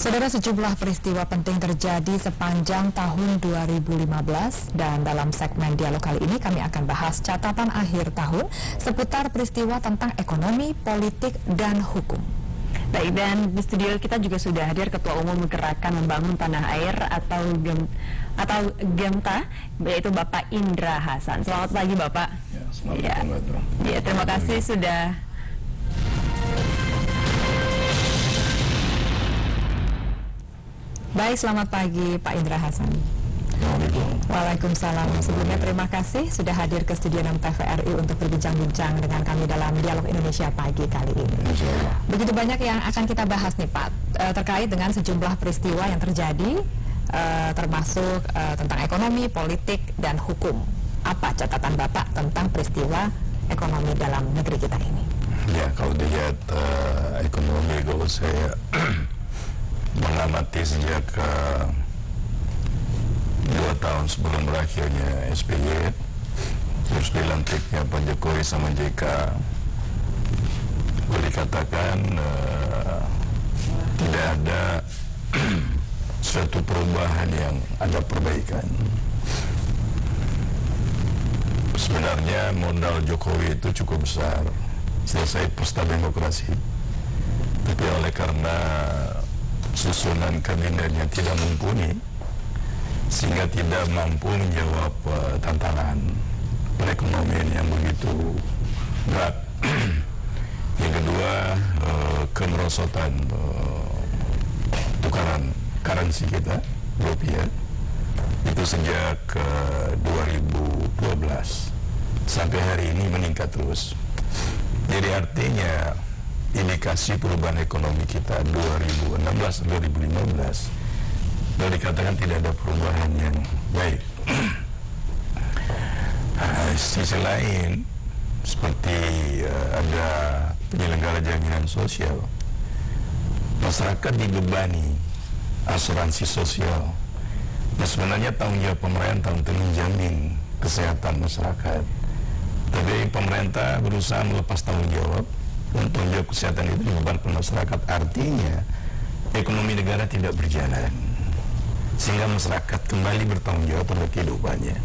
Saudara, sejumlah peristiwa penting terjadi sepanjang tahun 2015 dan dalam segmen dialog kali ini kami akan bahas catatan akhir tahun seputar peristiwa tentang ekonomi, politik, dan hukum. Baik, dan di studio kita juga sudah hadir Ketua Umum Gerakan Membangun Tanah Air atau GEMTA, yaitu Bapak Indra Hasan. Selamat pagi, Bapak. Ya, selamat pagi. Ya, terima kasih sudah. Baik, selamat pagi Pak Indra Hasan. Waalaikumsalam. Sebelumnya terima kasih sudah hadir ke Studio 6 TVRI untuk berbincang-bincang dengan kami dalam Dialog Indonesia pagi kali ini. Begitu banyak yang akan kita bahas nih Pak, terkait dengan sejumlah peristiwa yang terjadi, termasuk tentang ekonomi, politik, dan hukum. Apa catatan Bapak tentang peristiwa ekonomi dalam negeri kita ini? Ya, kalau dilihat ekonomi, kalau saya mengamati sejak 2 tahun sebelum berakhirnya SBY, terus dilantiknya Pak Jokowi sama JK, boleh dikatakan tidak ada suatu perubahan yang ada perbaikan. Sebenarnya modal Jokowi itu cukup besar, selesai pesta demokrasi, tapi oleh karena susunan kabinetnya tidak mumpuni, sehingga tidak mampu menjawab tantangan perekonomian yang begitu berat. Yang kedua, kemerosotan tukaran currency kita, rupiah, itu sejak 2012 sampai hari ini meningkat terus. Jadi artinya indikasi perubahan ekonomi kita 2016-2015 boleh dikatakan tidak ada perubahan yang baik. Sisi lain, seperti ada penyelenggara jaminan sosial, masyarakat dibebani asuransi sosial. Nah, sebenarnya tanggung jawab pemerintah untuk menjamin kesehatan masyarakat, tapi pemerintah berusaha melepas tanggung jawab untuk menjawab kesehatan itu dibebankan masyarakat. Artinya ekonomi negara tidak berjalan, sehingga masyarakat kembali bertanggung jawab pada kehidupannya.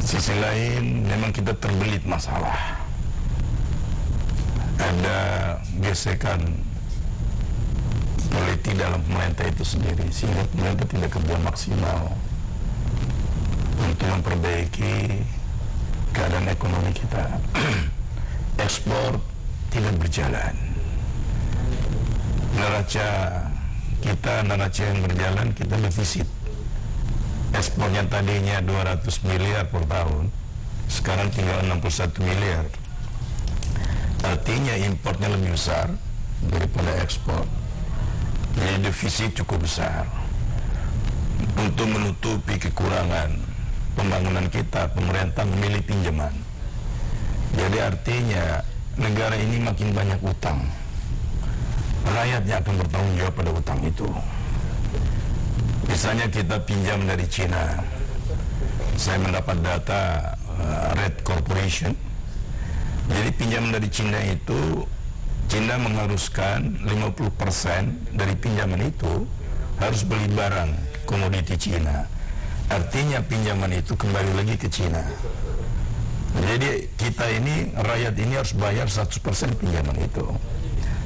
Sisi lain, memang kita terbelit masalah, ada gesekan politik dalam pemerintah itu sendiri, sehingga pemerintah tidak kerja maksimal untuk memperbaiki keadaan ekonomi kita. Ekspor tidak berjalan, neraca yang berjalan, kita defisit. Ekspornya tadinya 200 miliar per tahun, sekarang tinggal 61 miliar. Artinya importnya lebih besar daripada ekspor. Jadi defisit cukup besar. Untuk menutupi kekurangan pembangunan kita, pemerintah memilih pinjaman. Jadi artinya negara ini makin banyak utang, rakyatnya akan bertanggung jawab pada utang itu. Misalnya kita pinjam dari Cina, saya mendapat data Red Corporation. Jadi pinjaman dari Cina itu, Cina mengharuskan 50% dari pinjaman itu harus beli barang komoditi Cina. Artinya pinjaman itu kembali lagi ke Cina. Jadi kita ini, rakyat ini harus bayar 100% pinjaman itu.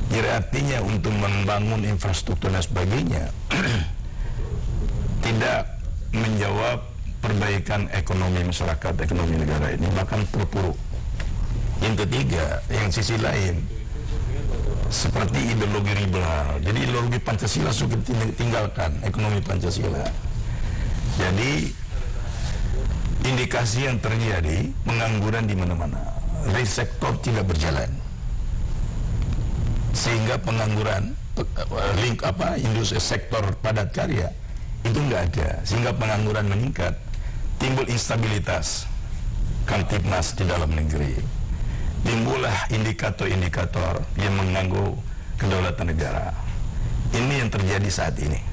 Jadi artinya untuk membangun infrastruktur dan sebagainya tidak menjawab perbaikan ekonomi masyarakat, ekonomi negara ini, bahkan terpuruk. Yang ketiga, yang sisi lain, seperti ideologi liberal. Jadi ideologi Pancasila sudah tinggalkan ekonomi Pancasila. Jadi indikasi yang terjadi, pengangguran di mana-mana, dari sektor tidak berjalan, sehingga pengangguran industri sektor padat karya itu nggak ada, sehingga pengangguran meningkat, timbul instabilitas Kamtipmas di dalam negeri, timbullah indikator-indikator yang mengganggu kedaulatan negara. Ini yang terjadi saat ini.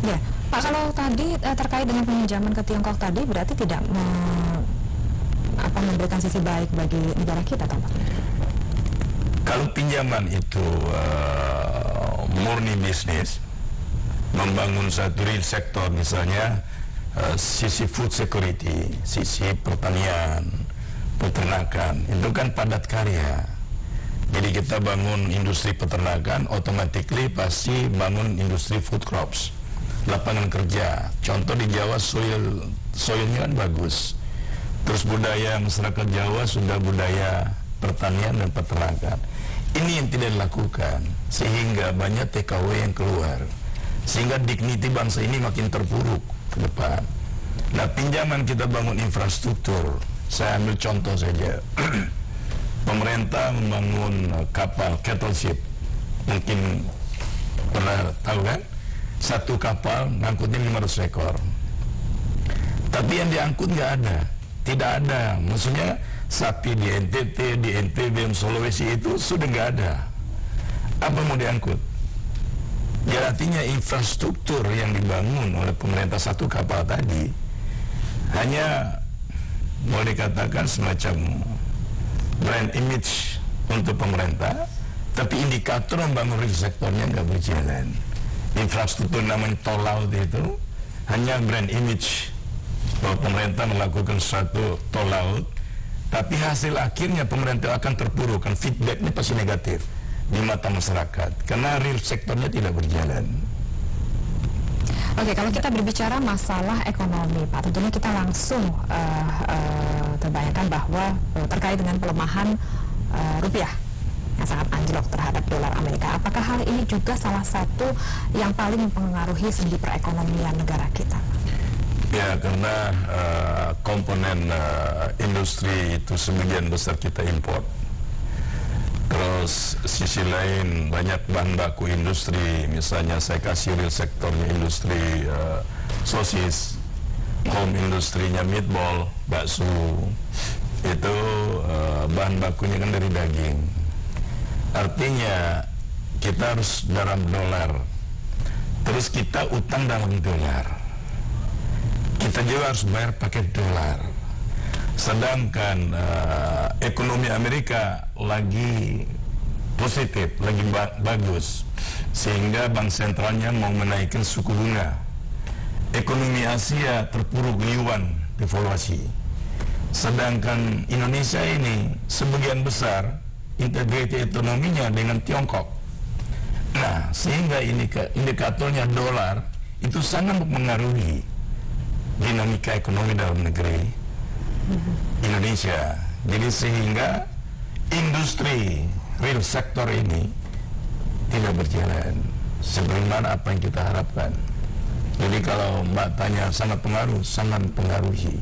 Ya, Pak, kalau tadi terkait dengan peminjaman ke Tiongkok tadi berarti tidak memberikan sisi baik bagi negara kita, tampaknya. Kalau pinjaman itu murni bisnis, membangun satu real sektor, misalnya sisi food security, sisi pertanian, peternakan, itu kan padat karya. Jadi kita bangun industri peternakan, automatically pasti bangun industri food crops, lapangan kerja. Contoh di Jawa soilnya kan bagus. Terus budaya masyarakat Jawa sudah budaya pertanian dan peternakan. Ini yang tidak dilakukan, sehingga banyak TKW yang keluar, sehingga dignity bangsa ini makin terpuruk ke depan. Nah, pinjaman kita bangun infrastruktur, saya ambil contoh saja. Pemerintah membangun kapal cattle ship, mungkin pernah tahu kan, satu kapal ngangkutin 500 ekor, tapi yang diangkut nggak ada, tidak ada, maksudnya sapi di NTT, di NTB, Sulawesi itu sudah nggak ada. Apa mau diangkut? Ya, artinya infrastruktur yang dibangun oleh pemerintah satu kapal tadi hanya boleh dikatakan semacam brand image untuk pemerintah, tapi indikator membangun real sektornya nggak berjalan. Infrastruktur namanya tol laut itu hanya brand image bahwa pemerintah melakukan suatu tol laut, tapi hasil akhirnya pemerintah akan terpuruk, kan feedbacknya pasti negatif di mata masyarakat karena real sektornya tidak berjalan. Oke, kalau kita berbicara masalah ekonomi, Pak, tentunya kita langsung terbayangkan bahwa terkait dengan pelemahan rupiah yang sangat anjlok terhadap dolar Amerika. Apakah hal ini juga salah satu yang paling mempengaruhi sendi perekonomian negara kita? Ya, karena komponen industri itu sebagian besar kita import. Terus sisi lain banyak bahan baku industri, misalnya saya kasih real sektornya industri sosis, home industrinya meatball, bakso, itu bahan bakunya kan dari daging. Artinya kita harus dalam dolar, terus kita utang dalam dolar. Kita juga harus bayar pakai dolar. Sedangkan ekonomi Amerika lagi positif, lagi bagus, sehingga bank sentralnya mau menaikkan suku bunga. Ekonomi Asia terpuruk, yuan devaluasi. Sedangkan Indonesia ini sebagian besar integrasi ekonominya dengan Tiongkok. Nah, sehingga indikatornya dolar itu sangat mempengaruhi dinamika ekonomi dalam negeri Indonesia. Jadi sehingga industri real sektor ini tidak berjalan sebagaimana apa yang kita harapkan. Jadi kalau Mbak tanya sangat pengaruh, sangat mempengaruhi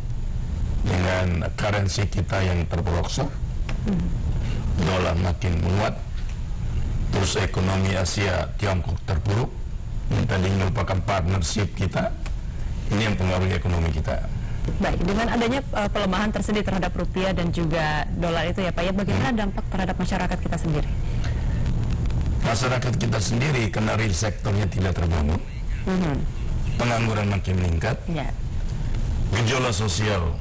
dengan currency kita yang terperosok, dolar makin menguat, terus ekonomi Asia Tiongkok terpuruk, yang tadi merupakan partnership kita. Ini yang pengaruhi ekonomi kita. Baik, dengan adanya pelemahan tersedia terhadap rupiah dan juga dolar itu ya Pak, ya bagaimana dampak terhadap masyarakat kita sendiri? Masyarakat kita sendiri karena real sektornya tidak terbangun, pengangguran makin meningkat, gejolak sosial,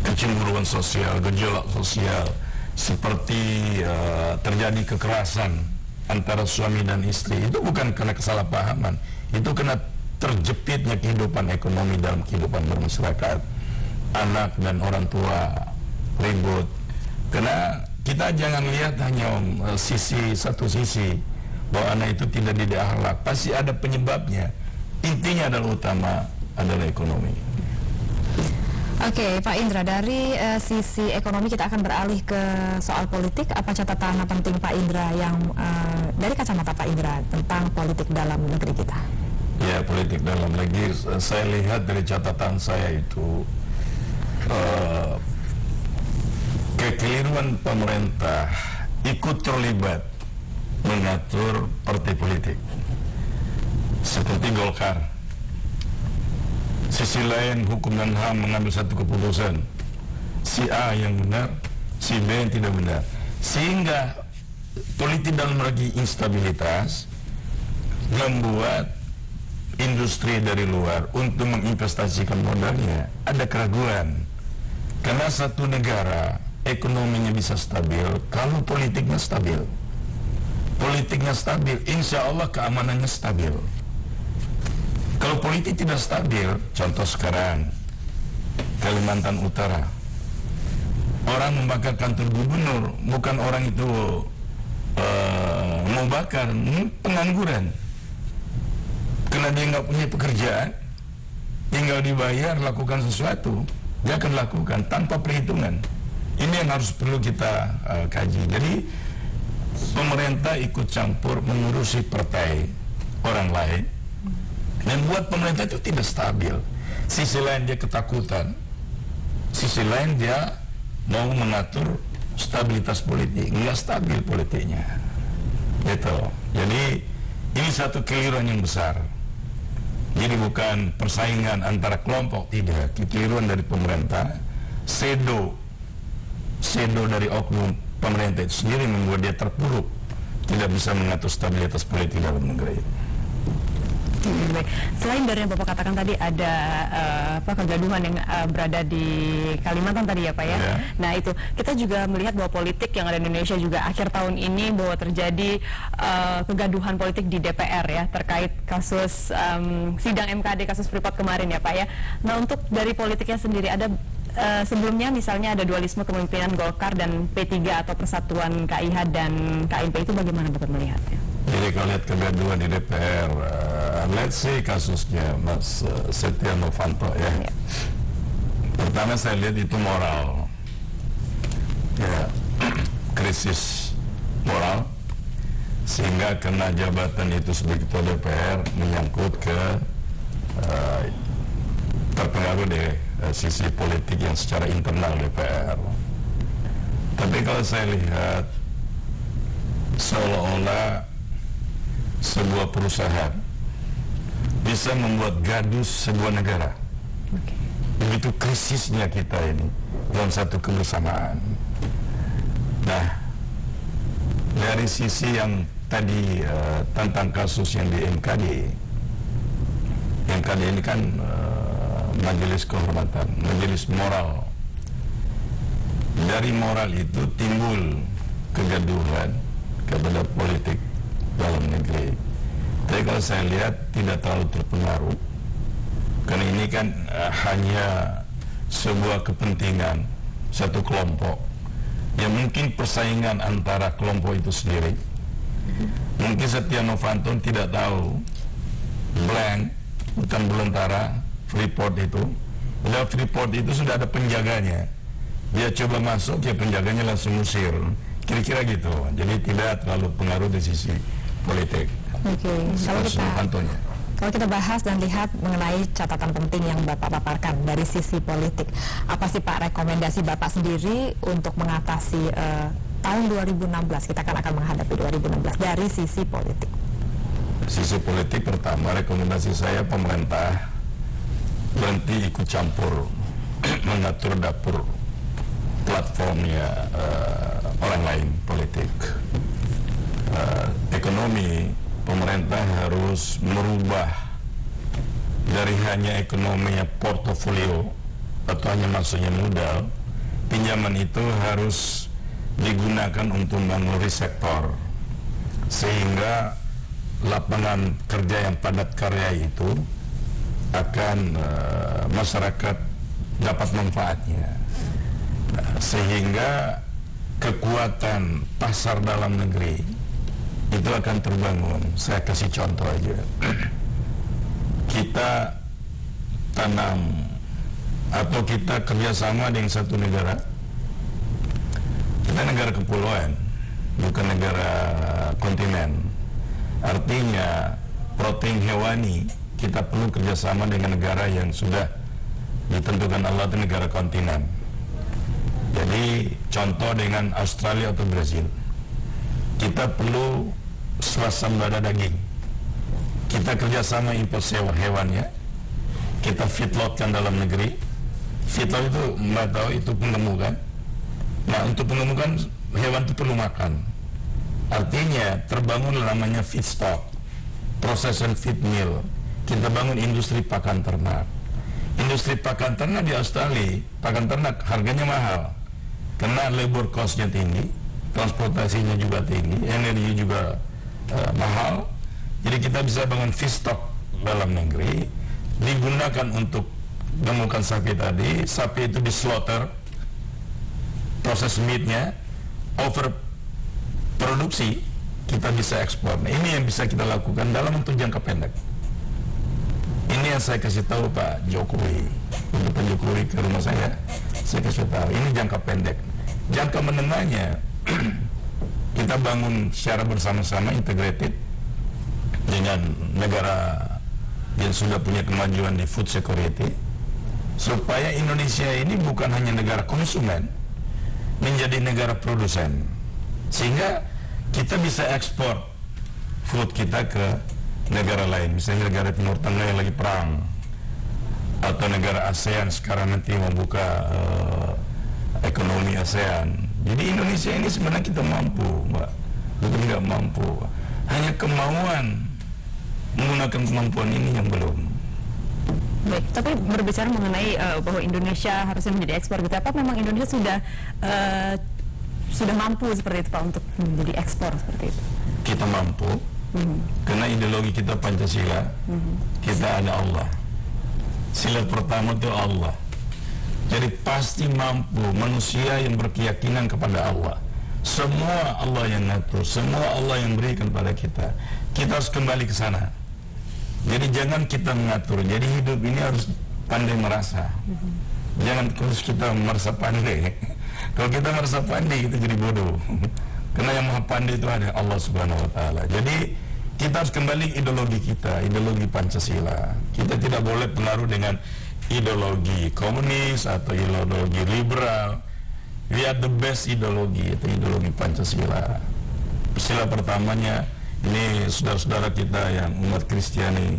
kecemburuan sosial, gejolak sosial, seperti terjadi kekerasan antara suami dan istri, itu bukan karena kesalahpahaman, itu karena terjepitnya kehidupan ekonomi dalam kehidupan bermasyarakat. Anak dan orang tua ribut. Karena kita jangan lihat hanya satu sisi bahwa anak itu tidak dididik akhlak. Pasti ada penyebabnya. Intinya adalah utama adalah ekonomi. Oke, Pak Indra, dari sisi ekonomi kita akan beralih ke soal politik. Apa catatan penting Pak Indra yang dari kacamata Pak Indra tentang politik dalam negeri kita? Ya, politik dalam negeri, saya lihat dari catatan saya itu kekeliruan pemerintah ikut terlibat mengatur partai politik seperti Golkar. Sisi lain hukum dan HAM mengambil satu keputusan, si A yang benar, si B yang tidak benar, sehingga politik dalam negeri instabilitas membuat industri dari luar untuk menginvestasikan modalnya ada keraguan. Karena satu negara ekonominya bisa stabil kalau politiknya stabil. politiknya stabil, insya Allah keamanannya stabil. Kalau politik tidak stabil, contoh sekarang Kalimantan Utara, orang membakar kantor gubernur, bukan orang itu mau bakar, pengangguran, karena dia nggak punya pekerjaan, tinggal dibayar lakukan sesuatu, dia akan lakukan tanpa perhitungan. Ini yang harus perlu kita kaji. Jadi pemerintah ikut campur mengurusi partai orang lain, dan buat pemerintah itu tidak stabil. Sisi lain dia ketakutan, sisi lain dia mau mengatur stabilitas politik, nggak stabil politiknya, gitu. Jadi ini satu keliruan yang besar. Jadi bukan persaingan antara kelompok, tidak, keliruan dari pemerintah. Sedo dari oknum pemerintah itu sendiri membuat dia terpuruk, tidak bisa mengatur stabilitas politik dalam negeri. Baik. Selain dari yang Bapak katakan tadi ada kegaduhan yang berada di Kalimantan tadi ya Pak ya. Yeah. Nah itu kita juga melihat bahwa politik yang ada di Indonesia juga akhir tahun ini bahwa terjadi kegaduhan politik di DPR ya terkait kasus sidang MKD kasus Freeport kemarin ya Pak ya. Nah untuk dari politiknya sendiri ada sebelumnya misalnya ada dualisme kepemimpinan Golkar dan P3 atau Persatuan KIH dan KMP, itu bagaimana Bapak melihatnya? Jadi kalau lihat kegaduhan di DPR, let's say kasusnya Mas Setia Novanto ya. Pertama saya lihat itu moral, ya, krisis moral, sehingga kena jabatan itu sebagai ketua DPR menyangkut ke terpengaruh deh sisi politik yang secara internal DPR. Tapi kalau saya lihat seolah-olah sebuah perusahaan bisa membuat gaduh sebuah negara. Begitu krisisnya kita ini dalam satu kebersamaan. Nah, dari sisi yang tadi tentang kasus yang di MKD ini kan majelis kehormatan, majelis moral. Dari moral itu timbul kegaduhan kepada politik dalam negeri. Tapi kalau saya lihat tidak terlalu terpengaruh, karena ini kan hanya sebuah kepentingan satu kelompok yang mungkin persaingan antara kelompok itu sendiri. Mungkin Setia Novanto tidak tahu blank, hutan belantara Freeport itu, udah Freeport itu sudah ada penjaganya. Dia coba masuk, ya penjaganya langsung usir. Kira-kira gitu. Jadi tidak terlalu pengaruh di sisi politik. Oke. Kalau kita bahas dan lihat mengenai catatan penting yang Bapak paparkan dari sisi politik, apa sih Pak rekomendasi Bapak sendiri untuk mengatasi tahun 2016? Kita akan menghadapi 2016 dari sisi politik. Sisi politik pertama, rekomendasi saya pemerintah berhenti ikut campur mengatur dapur platformnya orang lain politik. Ekonomi, pemerintah harus merubah dari hanya ekonominya portofolio atau hanya masuknya modal. Pinjaman itu harus digunakan untuk membangun sektor, sehingga lapangan kerja yang padat karya itu akan masyarakat dapat manfaatnya, sehingga kekuatan pasar dalam negeri itu akan terbangun. Saya kasih contoh aja. Kita tanam atau kita kerjasama dengan satu negara. Kita negara kepulauan, bukan negara kontinen. Artinya protein hewani kita perlu kerjasama dengan negara yang sudah ditentukan Allah itu negara kontinen. Jadi contoh dengan Australia atau Brazil, kita perlu swasembada daging. Kita kerjasama impor sewa hewannya, kita feedlotkan dalam negeri. Feedlot itu Mbak tahu itu pengemukan. Nah untuk pengemukan hewan itu perlu makan. Artinya terbangun namanya feedstock, proses and feed mill. Kita bangun industri pakan ternak. Industri pakan ternak di Australia, pakan ternak harganya mahal karena labor cost-nya tinggi, transportasinya juga tinggi, energi juga mahal. Jadi kita bisa bangun feedstock dalam negeri, digunakan untuk menemukan sapi tadi. Sapi itu di slaughter, proses meatnya, over produksi, kita bisa ekspor. Nah, ini yang bisa kita lakukan dalam bentuk jangka pendek. Ini yang saya kasih tahu Pak Jokowi. Untuk Pak Jokowi ke rumah saya kasih tahu. Ini jangka pendek. Jangka menengahnya kita bangun secara bersama-sama integrated dengan negara yang sudah punya kemajuan di food security, supaya Indonesia ini bukan hanya negara konsumen, menjadi negara produsen, sehingga kita bisa ekspor food kita ke negara lain, misalnya negara Timur Tengah yang lagi perang, atau negara ASEAN sekarang nanti membuka ekonomi ASEAN. Jadi Indonesia ini sebenarnya kita mampu, Mbak, kita nggak mampu, hanya kemauan menggunakan kemampuan ini yang belum. Baik, tapi berbicara mengenai bahwa Indonesia harusnya menjadi ekspor gitu, apa memang Indonesia sudah mampu seperti itu Pak untuk menjadi ekspor seperti itu? Kita mampu, karena ideologi kita Pancasila, kita ada Allah. Sila pertama itu Allah. Jadi pasti mampu manusia yang berkeyakinan kepada Allah. Semua Allah yang ngatur, semua Allah yang berikan pada kita. Kita harus kembali ke sana. Jadi jangan kita mengatur. Jadi hidup ini harus pandai merasa. Jangan terus kita merasa pandai. Kalau kita merasa pandai, kita jadi bodoh. Karena yang maha pandai itu ada Allah Subhanahu Wa Taala. Jadi kita harus kembali ideologi kita, ideologi Pancasila. Kita tidak boleh pengaruh dengan ideologi komunis atau ideologi liberal. We are the best ideologi, itu ideologi Pancasila. Sila pertamanya, ini saudara-saudara kita yang umat Kristiani